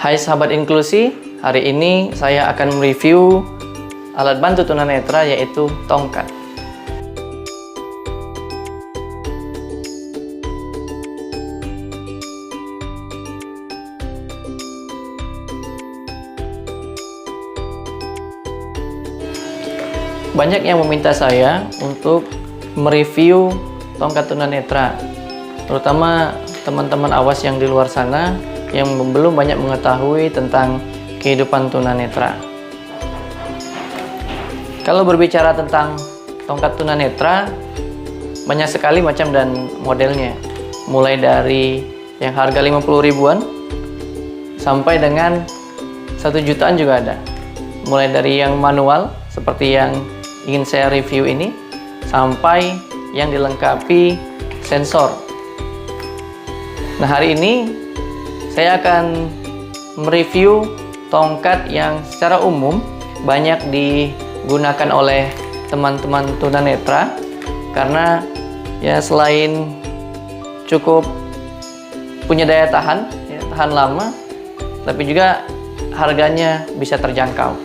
Hai sahabat inklusi, hari ini saya akan mereview alat bantu tunanetra yaitu tongkat. Banyak yang meminta saya untuk mereview tongkat tunanetra, terutama teman-teman awas yang di luar sana yang belum banyak mengetahui tentang kehidupan tunanetra. Kalau berbicara tentang tongkat tunanetra, banyak sekali macam dan modelnya. Mulai dari yang harga 50 ribuan sampai dengan 1 jutaan juga ada. Mulai dari yang manual seperti yang ingin saya review ini, sampai yang dilengkapi sensor. Nah, hari ini saya akan mereview tongkat yang secara umum banyak digunakan oleh teman-teman tunanetra, karena ya selain cukup punya daya tahan, ya, tahan lama, tapi juga harganya bisa terjangkau.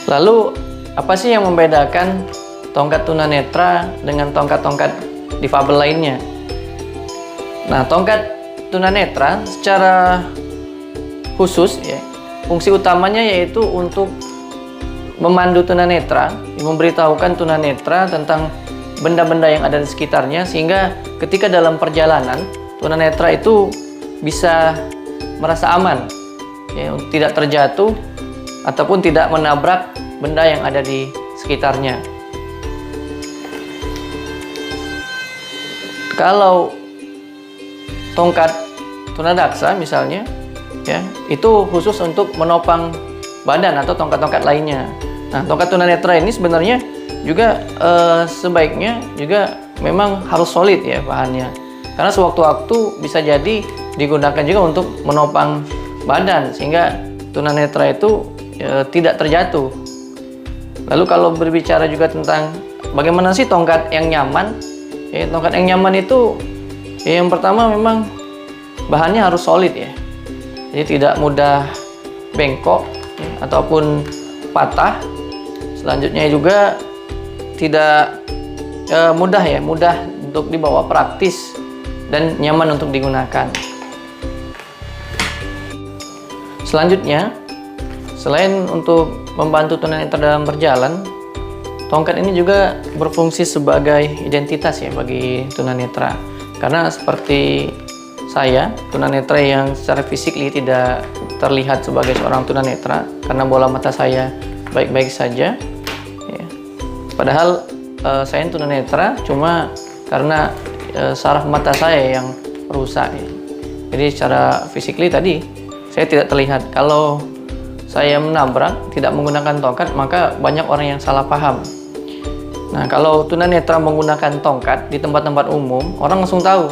Lalu apa sih yang membedakan tongkat tunanetra dengan tongkat-tongkat difabel lainnya? Nah, tongkat tunanetra secara khusus ya, fungsi utamanya yaitu untuk memandu tunanetra, memberitahukan tunanetra tentang benda-benda yang ada di sekitarnya, sehingga ketika dalam perjalanan tunanetra itu bisa merasa aman, ya, tidak terjatuh ataupun tidak menabrak benda yang ada di sekitarnya. Kalau tongkat tunadaksa misalnya, ya, itu khusus untuk menopang badan atau tongkat-tongkat lainnya. Nah, tongkat tunanetra ini sebenarnya juga sebaiknya juga memang harus solid ya bahannya, karena sewaktu-waktu bisa jadi digunakan juga untuk menopang badan sehingga tunanetra itu tidak terjatuh. Lalu kalau berbicara juga tentang bagaimana sih tongkat yang nyaman, ya, tongkat yang nyaman itu ya, yang pertama memang bahannya harus solid ya, jadi tidak mudah bengkok ya, ataupun patah. Selanjutnya juga tidak mudah untuk dibawa, praktis dan nyaman untuk digunakan. Selanjutnya, selain untuk membantu tunanetra dalam berjalan, tongkat ini juga berfungsi sebagai identitas ya bagi tunanetra. Karena seperti saya, tunanetra yang secara fisik tidak terlihat sebagai seorang tunanetra karena bola mata saya baik-baik saja ya. Padahal saya tunanetra cuma karena saraf mata saya yang rusak ya. Jadi secara fisik tadi saya tidak terlihat. Kalau saya menabrak tidak menggunakan tongkat, maka banyak orang yang salah paham. Nah, kalau tunanetra menggunakan tongkat di tempat-tempat umum, orang langsung tahu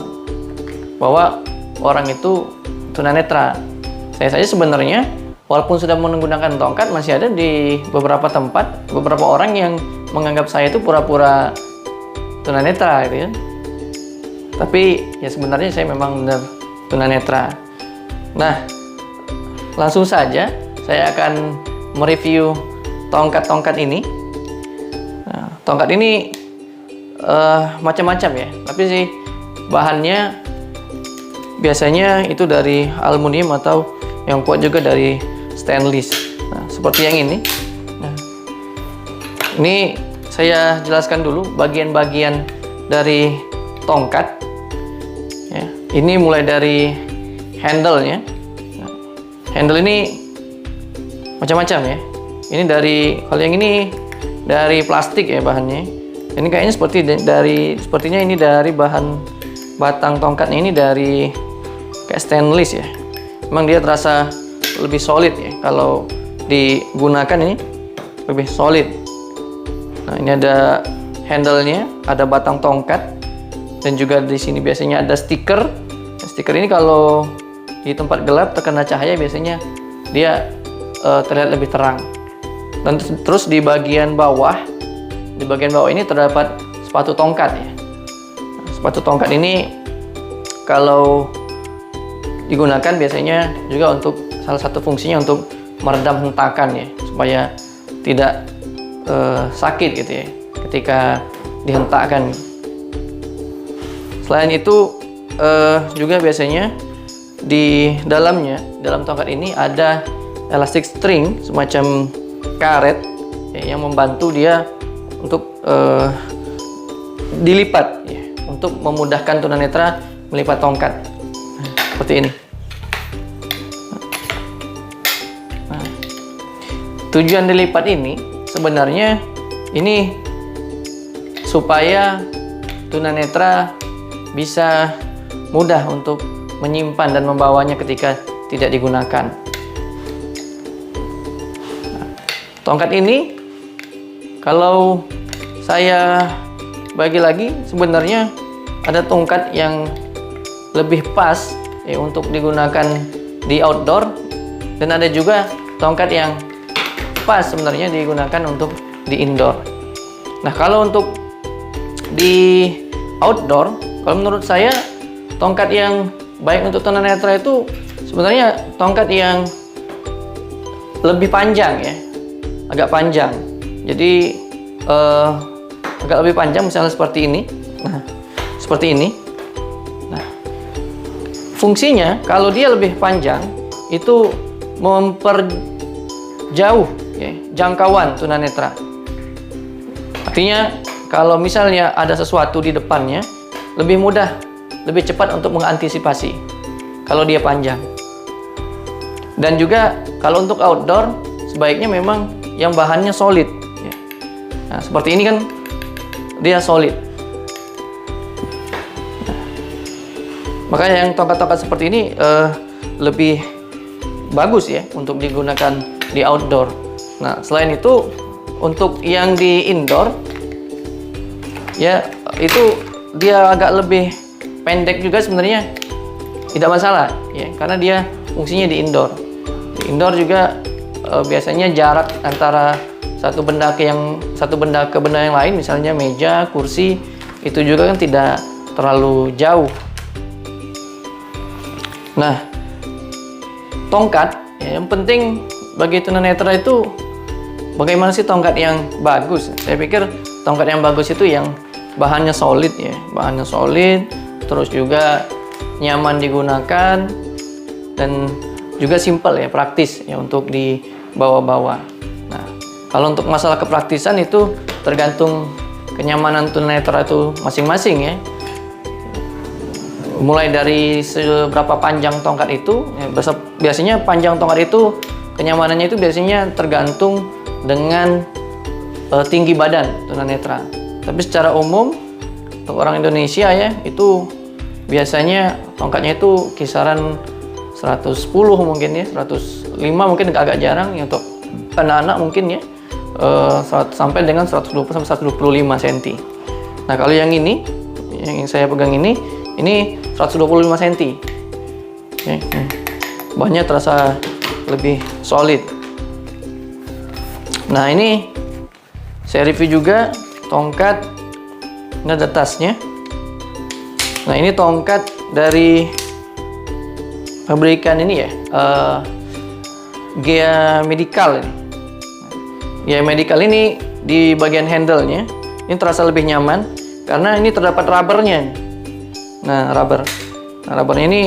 bahwa orang itu tunanetra. Saya saja sebenarnya walaupun sudah menggunakan tongkat, masih ada di beberapa tempat beberapa orang yang menganggap saya itu pura-pura tunanetra gitu ya. Tapi ya sebenarnya saya memang benar tunanetra. Nah, langsung saja saya akan mereview tongkat-tongkat ini. Tongkat ini macam-macam ya, tapi sih bahannya biasanya itu dari aluminium atau yang kuat juga dari stainless. Nah, seperti yang ini. Nah, ini saya jelaskan dulu bagian-bagian dari tongkat. Ya, ini mulai dari handle-nya. Nah, handle ini macam-macam ya. Ini dari, kalau yang ini dari plastik ya bahannya. Ini kayaknya sepertinya ini dari bahan batang tongkatnya ini dari kayak stainless ya. Memang dia terasa lebih solid ya kalau digunakan, ini lebih solid. Nah, ini ada handle-nya, ada batang tongkat, dan juga di sini biasanya ada stiker. Stiker ini kalau di tempat gelap terkena cahaya biasanya dia terlihat lebih terang. Dan terus di bagian bawah ini terdapat sepatu tongkat ya. Nah, sepatu tongkat ini kalau digunakan biasanya juga untuk salah satu fungsinya untuk meredam hentakan ya, supaya tidak sakit gitu ya ketika dihentakkan. Selain itu juga biasanya di dalam tongkat ini ada elastic string, semacam karet ya, yang membantu dia untuk dilipat ya, untuk memudahkan tunanetra melipat tongkat. Nah, seperti ini. Nah, tujuan dilipat ini sebenarnya ini supaya tunanetra bisa mudah untuk menyimpan dan membawanya ketika tidak digunakan. Nah, tongkat ini kalau saya bagi lagi, sebenarnya ada tongkat yang lebih pas ya, untuk digunakan di outdoor, dan ada juga tongkat yang pas sebenarnya digunakan untuk di indoor. Nah, kalau untuk di outdoor, kalau menurut saya tongkat yang baik untuk tunanetra itu sebenarnya tongkat yang lebih panjang ya, agak panjang. Jadi agak lebih panjang, misalnya seperti ini. Nah, seperti ini. Nah, fungsinya kalau dia lebih panjang itu memperjauh ya, jangkauan tunanetra. Artinya kalau misalnya ada sesuatu di depannya, lebih mudah, lebih cepat untuk mengantisipasi kalau dia panjang. Dan juga kalau untuk outdoor, sebaiknya memang yang bahannya solid ya. Nah, seperti ini kan dia solid. Nah, makanya yang tongkat-tongkat seperti ini lebih bagus ya untuk digunakan di outdoor. Nah, selain itu untuk yang di indoor ya, itu dia agak lebih pendek juga sebenarnya, tidak masalah ya, karena dia fungsinya di indoor. Di indoor juga biasanya jarak antara satu benda ke benda yang lain, misalnya meja, kursi, itu juga kan tidak terlalu jauh. Nah, tongkat ya, yang penting bagi tunanetra itu bagaimana sih tongkat yang bagus. Saya pikir tongkat yang bagus itu yang bahannya solid ya, bahannya solid, terus juga nyaman digunakan, dan juga simple ya, praktis ya untuk dibawa-bawa. Nah, kalau untuk masalah kepraktisan itu tergantung kenyamanan tunanetra itu masing-masing ya. Mulai dari seberapa panjang tongkat itu ya, biasanya panjang tongkat itu kenyamanannya itu biasanya tergantung dengan tinggi badan tunanetra. Tapi secara umum untuk orang Indonesia ya, itu biasanya tongkatnya itu kisaran 110 mungkin ya, 105 mungkin agak jarang ya, untuk anak-anak mungkin ya sampai dengan 120 sampai 125 cm. Nah, kalau yang ini yang saya pegang ini 125 cm. Oke, bahannya terasa lebih solid. Nah, ini saya review juga tongkat, ini ada tasnya. Nah, ini tongkat dari pabrikan ini ya, Gea Medical ini. Gea Medical ini di bagian handle-nya ini terasa lebih nyaman karena ini terdapat rubbernya. Nah, rubbernya ini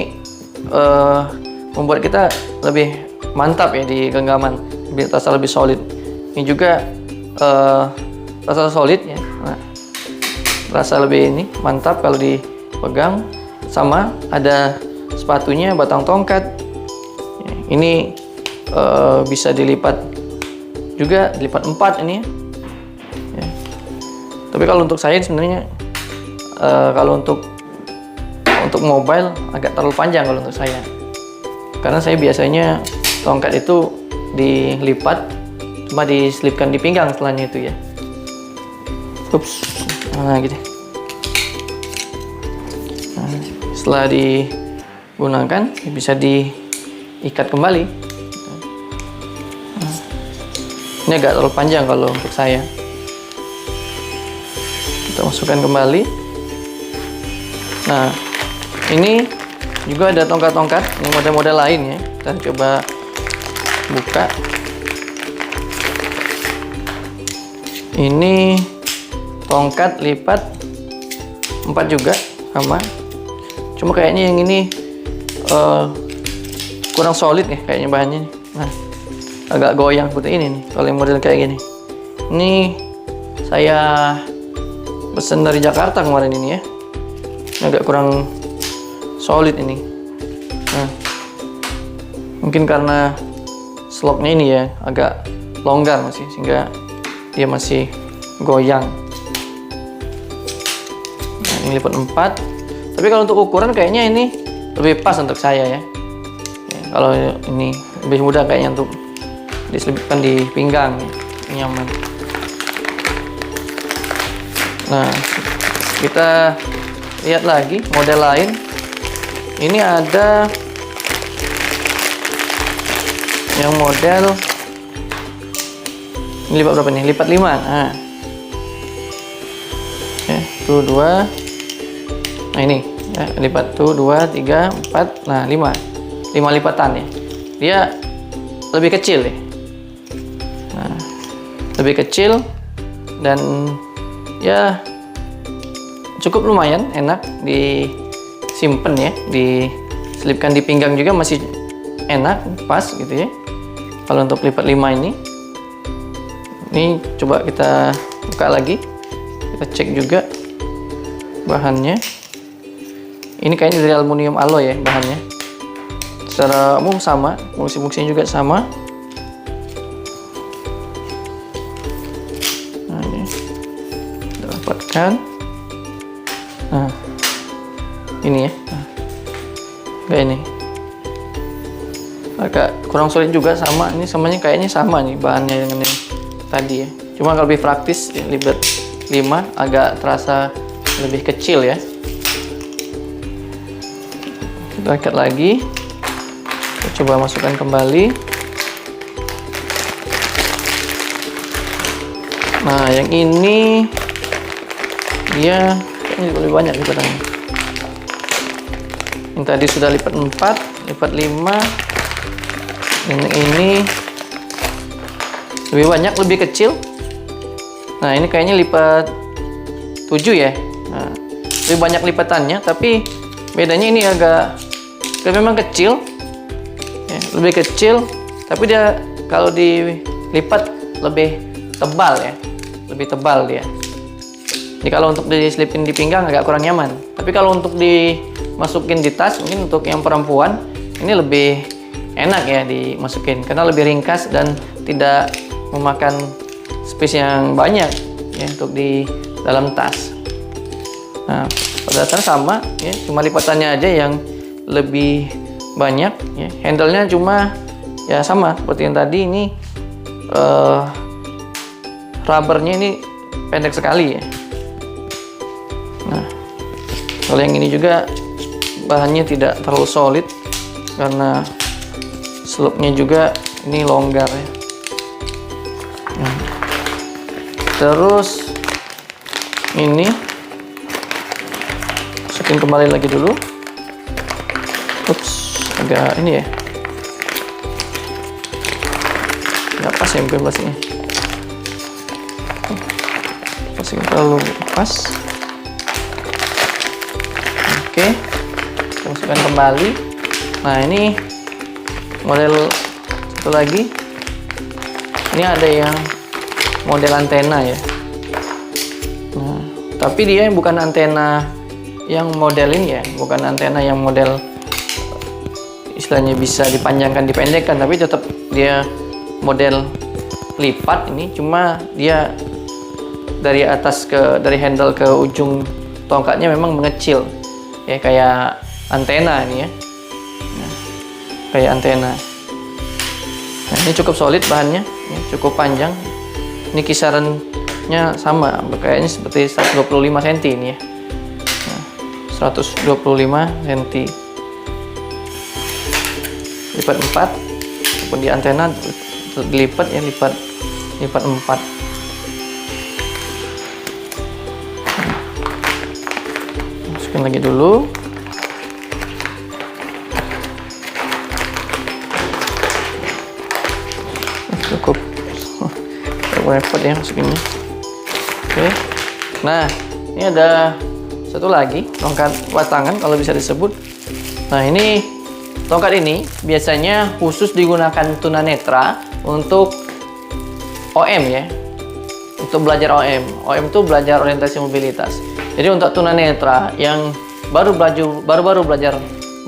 membuat kita lebih mantap ya di genggaman, terasa lebih solid. Ini juga terasa solid ya. Nah, terasa lebih ini mantap kalau dipegang. Sama ada sepatunya, batang tongkat ya, ini bisa dilipat juga, dilipat 4 ini ya. Tapi kalau untuk saya sebenarnya kalau untuk mobile agak terlalu panjang kalau untuk saya, karena saya biasanya tongkat itu dilipat, cuma diselipkan di pinggang setelahnya itu ya. Ups, nah gitu. Nah, setelah digunakan bisa diikat kembali. Nah, ini agak terlalu panjang kalau untuk saya. Kita masukkan kembali. Nah, ini juga ada tongkat-tongkat yang model-model lain ya. Kita coba buka. Ini tongkat lipat 4 juga sama. Cuma kayaknya yang ini kurang solid nih kayaknya bahannya nih. Nah, agak goyang seperti ini nih kalau yang model kayak gini. Ini saya pesen dari Jakarta kemarin ini ya. Ini agak kurang solid ini. Nah, mungkin karena slotnya ini ya agak longgar masih, sehingga dia masih goyang. Nah, ini lipat 4. Tapi kalau untuk ukuran kayaknya ini lebih pas untuk saya ya. Kalau ini lebih mudah kayaknya untuk diselipkan di pinggang ya. Nyaman. Nah, kita lihat lagi model lain. Ini ada yang model ini lipat berapa nih? Lipat 5. Nah. Ya, tuh 2. Nah, ini ya, lipat tuh 2, 3, 4, nah 5 lipatan ya. Dia lebih kecil ya. Nah, lebih kecil dan ya cukup lumayan enak disimpan ya, diselipkan di pinggang juga masih enak, pas gitu ya. Kalau untuk lipat 5 ini coba kita buka lagi, kita cek juga bahannya. Ini kayaknya dari aluminium alloy ya bahannya. Secara umum sama, fungsi-fungsinya juga sama. Nah, ini kita dapatkan. Nah, ini ya. Nah, kayak ini. Agak kurang solid juga, sama. Ini samanya kayaknya sama nih bahannya dengan yang tadi ya. Cuma kalau lebih praktis ya, lipat 5 agak terasa lebih kecil ya. Kita ikat lagi. Kita coba masukkan kembali. Nah, yang ini dia kayaknya lebih banyak lipatannya. Yang tadi sudah lipat 4, lipat 5. Dan yang ini lebih banyak, lebih kecil. Nah, ini kayaknya lipat 7 ya. Nah, lebih banyak lipatannya, tapi bedanya ini memang kecil ya, lebih kecil, tapi dia kalau dilipat lebih tebal ya, lebih tebal dia. Jadi kalau untuk diselipin di pinggang agak kurang nyaman, tapi kalau untuk dimasukin di tas, mungkin untuk yang perempuan ini lebih enak ya dimasukin, karena lebih ringkas dan tidak memakan space yang banyak ya untuk di dalam tas. Nah, pada dasarnya sama ya, cuma lipatannya aja yang lebih banyak ya. Handle-nya cuma ya sama seperti yang tadi. Ini rubbernya ini pendek sekali ya. Nah, kalau yang ini juga bahannya tidak terlalu solid karena slopnya juga ini longgar ya. Nah, terus ini masukin kembali lagi dulu. Ups, agak ini ya, nggak pas ya mungkin plastiknya. Plastiknya terlalu pas. Oke, kita masukkan kembali. Nah, ini model satu lagi. Ini ada yang model antena ya. Nah, tapi dia bukan antena yang model ini ya, bukan antena yang model istilahnya bisa dipanjangkan dipendekkan, tapi tetap dia model lipat ini, cuma dia dari handle ke ujung tongkatnya memang mengecil ya, kayak antena ini ya. Nah, kayak antena. Nah, ini cukup solid bahannya ya, cukup panjang. Ini kisarannya sama kayaknya seperti 125 cm ini ya. Nah, 125 cm. Lipat 4, ataupun di antena dilipat ya, lipat 4. Masukin lagi dulu. repot ya masukinnya. Oke. Nah, ini ada satu lagi tongkat batangan kalau bisa disebut. Nah, ini tongkat ini biasanya khusus digunakan tunanetra untuk OM ya. Untuk belajar OM. OM itu belajar orientasi mobilitas. Jadi untuk tunanetra yang baru belajar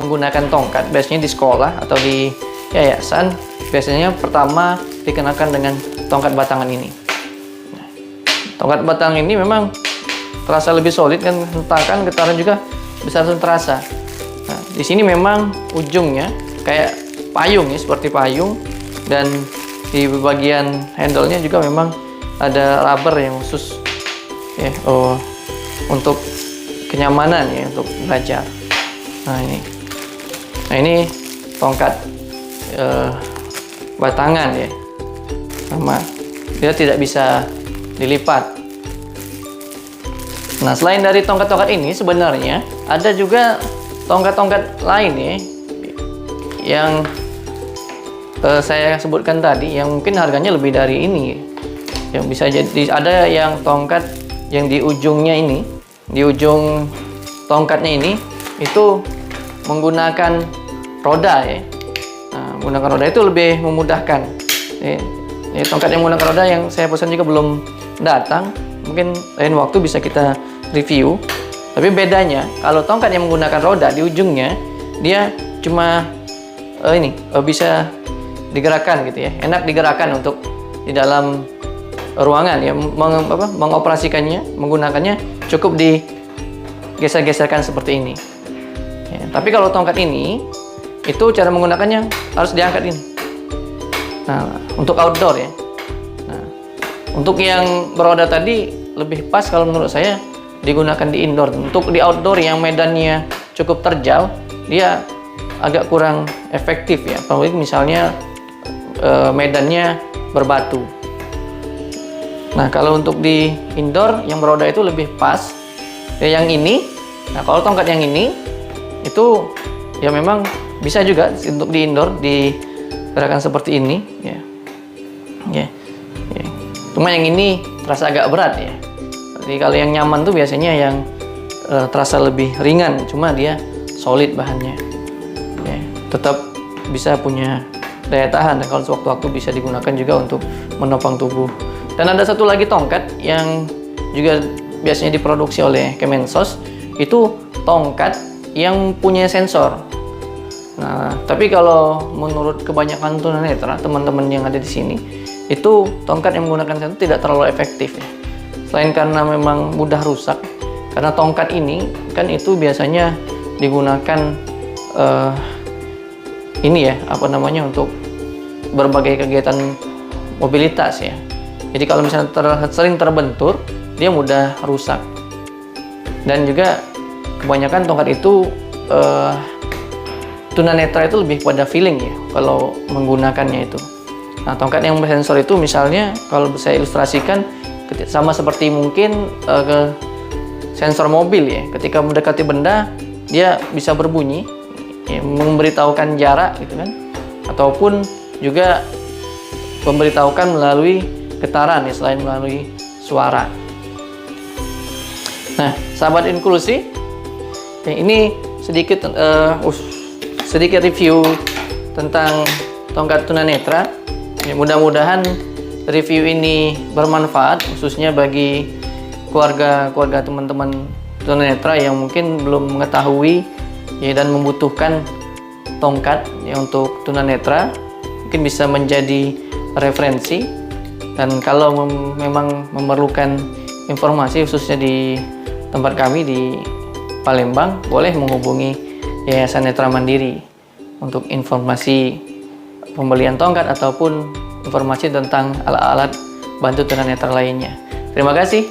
menggunakan tongkat, biasanya di sekolah atau di yayasan, biasanya pertama dikenakan dengan tongkat batangan ini. Nah, tongkat batangan ini memang terasa lebih solid kan, hentakan getaran juga bisa langsung terasa. Nah, di sini memang ujungnya kayak payung ya, seperti payung, dan di bagian handle-nya juga memang ada rubber yang khusus ya, untuk kenyamanan ya, untuk belajar. Nah ini tongkat batangan ya, sama dia tidak bisa dilipat. Nah, selain dari tongkat-tongkat ini sebenarnya ada juga tongkat-tongkat lain ya, yang saya sebutkan tadi, yang mungkin harganya lebih dari ini. Yang bisa jadi ada yang tongkat yang di ujungnya ini, di ujung tongkatnya ini itu menggunakan roda ya. Nah, menggunakan roda itu lebih memudahkan. Ini tongkat yang menggunakan roda yang saya pesan juga belum datang. Mungkin lain waktu bisa kita review. Tapi bedanya, kalau tongkat yang menggunakan roda di ujungnya, dia cuma bisa digerakkan gitu ya. Enak digerakkan untuk di dalam ruangan ya, mengoperasikannya, menggunakannya cukup digeser-geserkan seperti ini. Ya, tapi kalau tongkat ini, itu cara menggunakannya harus diangkat ini. Nah, untuk outdoor ya. Nah, untuk yang beroda tadi lebih pas kalau menurut saya digunakan di indoor. Untuk di outdoor yang medannya cukup terjal, dia agak kurang efektif ya. Apalagi misalnya medannya berbatu. Nah, kalau untuk di indoor yang beroda itu lebih pas ya, yang ini. Nah, kalau tongkat yang ini itu ya memang bisa juga untuk di indoor digerakkan seperti ini ya. Cuma yang ini terasa agak berat ya. Jadi kalau yang nyaman tuh biasanya yang terasa lebih ringan, cuma dia solid bahannya ya, tetap bisa punya daya tahan, dan kalau sewaktu-waktu bisa digunakan juga untuk menopang tubuh. Dan ada satu lagi tongkat yang juga biasanya diproduksi oleh Kemensos, itu tongkat yang punya sensor. Nah, tapi kalau menurut kebanyakan tunanetra, teman-teman yang ada di sini, itu tongkat yang menggunakan sensor tidak terlalu efektif ya. Selain karena memang mudah rusak, karena tongkat ini kan itu biasanya digunakan untuk berbagai kegiatan mobilitas ya. Jadi kalau misalnya sering terbentur, dia mudah rusak. Dan juga kebanyakan tongkat itu tunanetra itu lebih pada feeling ya kalau menggunakannya itu. Nah, tongkat yang bersensor itu misalnya kalau saya ilustrasikan sama seperti mungkin ke sensor mobil ya. Ketika mendekati benda, dia bisa berbunyi ya, memberitahukan jarak gitu kan, ataupun juga memberitahukan melalui getaran ya, selain melalui suara. Nah, sahabat inklusi, ya, ini sedikit review tentang tongkat tunanetra. Ya, mudah-mudahan review ini bermanfaat khususnya bagi keluarga teman-teman tunanetra yang mungkin belum mengetahui ya, dan membutuhkan tongkat ya, untuk tunanetra. Mungkin bisa menjadi referensi, dan kalau memang memerlukan informasi khususnya di tempat kami di Palembang, boleh menghubungi Yayasan Netra Mandiri untuk informasi pembelian tongkat ataupun informasi tentang alat-alat bantu tunanetra lainnya. Terima kasih.